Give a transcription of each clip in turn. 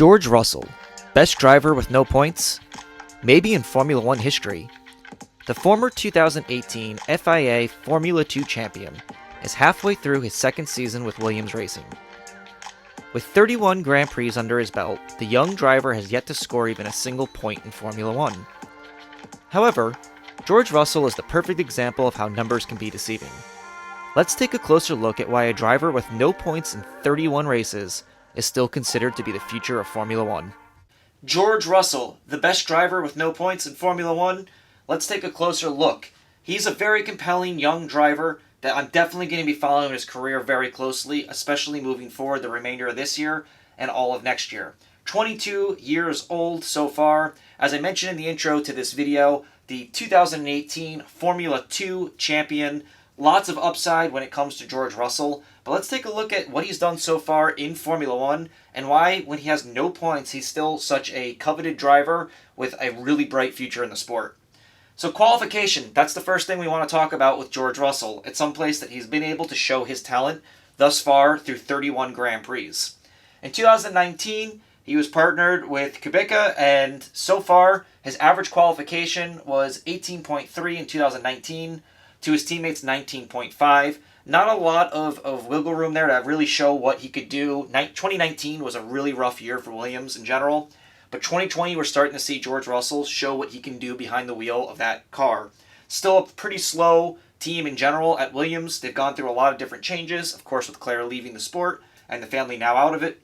George Russell, best driver with no points? Maybe in Formula One history. The former 2018 FIA Formula 2 champion is halfway through his second season with Williams Racing. With 31 Grand Prix under his belt, the young driver has yet to score even a single point in Formula One. However, George Russell is the perfect example of how numbers can be deceiving. Let's take a closer look at why a driver with no points in 31 races is still considered to be the future of Formula One. George Russell, the best driver with no points in Formula One? Let's take a closer look. He's a very compelling young driver that I'm definitely going to be following his career very closely, especially moving forward the remainder of this year and all of next year. 22 years old so far. As I mentioned in the intro to this video, the 2018 Formula 2 champion. Lots of upside when it comes to George Russell, but let's take a look at what he's done so far in Formula One and why, when he has no points, he's still such a coveted driver with a really bright future in the sport. So qualification, that's the first thing we want to talk about with George Russell. It's someplace that he's been able to show his talent thus far through 31 Grand Prix. In 2019, he was partnered with Kubica, and so far, his average qualification was 18.3 in 2019, to his teammates 19.5. Not a lot of wiggle room there to really show what he could do. 2019 was a really rough year for Williams in general, but 2020 we're starting to see George Russell show what he can do behind the wheel of that car. Still a pretty slow team in general at Williams. They've gone through a lot of different changes, of course with Claire leaving the sport and the family now out of it.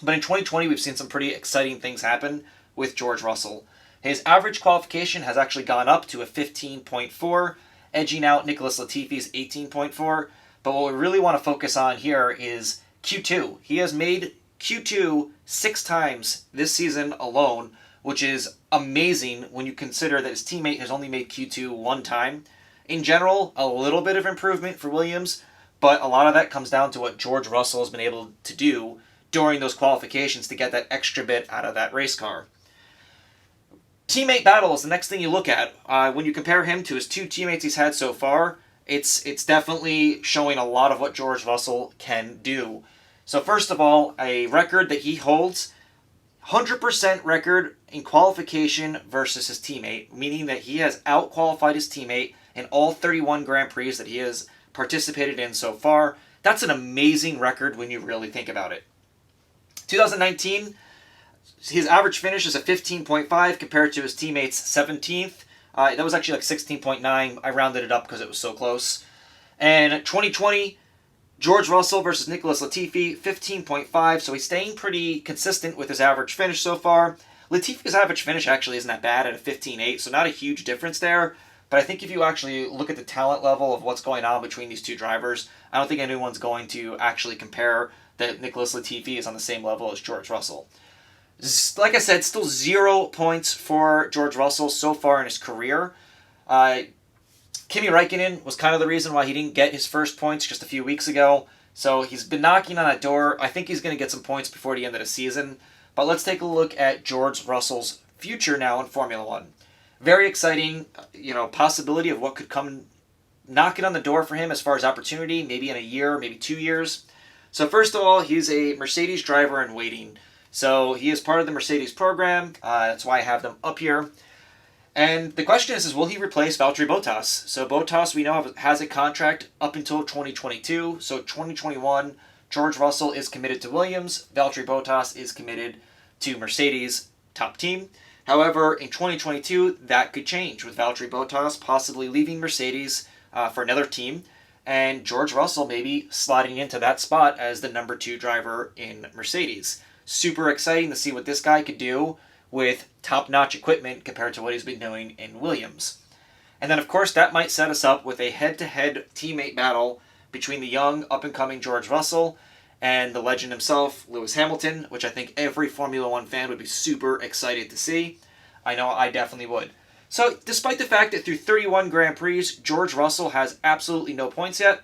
But in 2020 we've seen some pretty exciting things happen with George Russell. His average qualification has actually gone up to a 15.4, edging out Nicholas Latifi's 18.4. But what we really want to focus on here is Q2. He has made Q2 6 times this season alone, which is amazing when you consider that his teammate has only made Q2 1 time. In general, a little bit of improvement for Williams, but a lot of that comes down to what George Russell has been able to do during those qualifications to get that extra bit out of that race car. Teammate battle is the next thing you look at. When you compare him to his 2 teammates he's had so far, it's definitely showing a lot of what George Russell can do. So first of all, a record that he holds, 100% record in qualification versus his teammate, meaning that he has out-qualified his teammate in all 31 Grand Prix that he has participated in so far. That's an amazing record when you really think about it. 2019, his average finish is a 15.5 compared to his teammates' 17th. That was actually like 16.9. I rounded it up because it was so close. And 2020, George Russell versus Nicholas Latifi, 15.5. So he's staying pretty consistent with his average finish so far. Latifi's average finish actually isn't that bad at a 15.8, so not a huge difference there. But I think if you actually look at the talent level of what's going on between these 2 drivers, I don't think anyone's going to actually compare that Nicholas Latifi is on the same level as George Russell. Like I said, still 0 points for George Russell so far in his career. Kimi Räikkönen was kind of the reason why he didn't get his first points just a few weeks ago. So he's been knocking on that door. I think he's going to get some points before the end of the season. But let's take a look at George Russell's future now in Formula One. Very exciting, possibility of what could come knocking on the door for him as far as opportunity, maybe in a year, maybe 2 years. So first of all, he's a Mercedes driver in waiting. So he is part of the Mercedes program. That's why I have them up here. And the question is will he replace Valtteri Botas? So Botas, we know, has a contract up until 2022. So 2021, George Russell is committed to Williams. Valtteri Botas is committed to Mercedes, top team. However, in 2022, that could change with Valtteri Botas possibly leaving Mercedes for another team. And George Russell maybe slotting into that spot as the number 2 driver in Mercedes. Super exciting to see what this guy could do with top-notch equipment compared to what he's been doing in Williams. And then, of course, that might set us up with a head-to-head teammate battle between the young, up-and-coming George Russell and the legend himself, Lewis Hamilton, which I think every Formula One fan would be super excited to see. I know I definitely would. So, despite the fact that through 31 Grand Prix, George Russell has absolutely no points yet,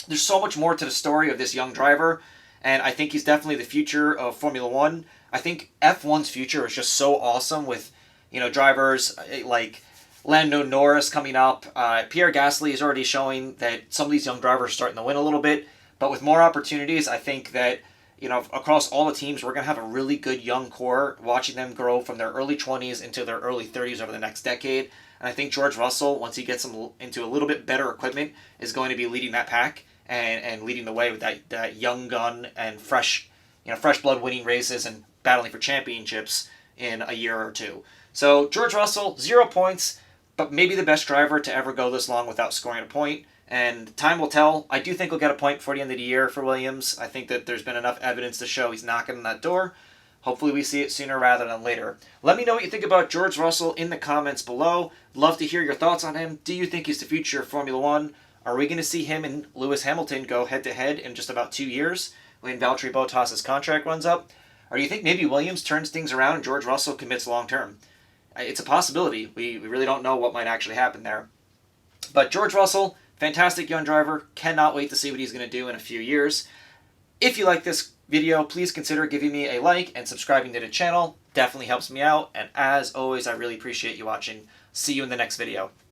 there's so much more to the story of this young driver. And I think he's definitely the future of Formula One. I think F1's future is just so awesome with, drivers like Lando Norris coming up. Pierre Gasly is already showing that some of these young drivers are starting to win a little bit. But with more opportunities, I think that, across all the teams, we're going to have a really good young core, watching them grow from their early 20s into their early 30s over the next decade. And I think George Russell, once he gets into a little bit better equipment, is going to be leading that pack and leading the way with that young gun and fresh blood winning races and battling for championships in a year or two. So George Russell, 0 points, but maybe the best driver to ever go this long without scoring a point. And time will tell. I do think he'll get a point before the end of the year for Williams. I think that there's been enough evidence to show he's knocking on that door. Hopefully we see it sooner rather than later. Let me know what you think about George Russell in the comments below. Love to hear your thoughts on him. Do you think he's the future of Formula One? Are we going to see him and Lewis Hamilton go head-to-head in just about 2 years when Valtteri Bottas' contract runs up? Or do you think maybe Williams turns things around and George Russell commits long-term? It's a possibility. We really don't know what might actually happen there. But George Russell, fantastic young driver. Cannot wait to see what he's going to do in a few years. If you like this video, please consider giving me a like and subscribing to the channel. Definitely helps me out. And as always, I really appreciate you watching. See you in the next video.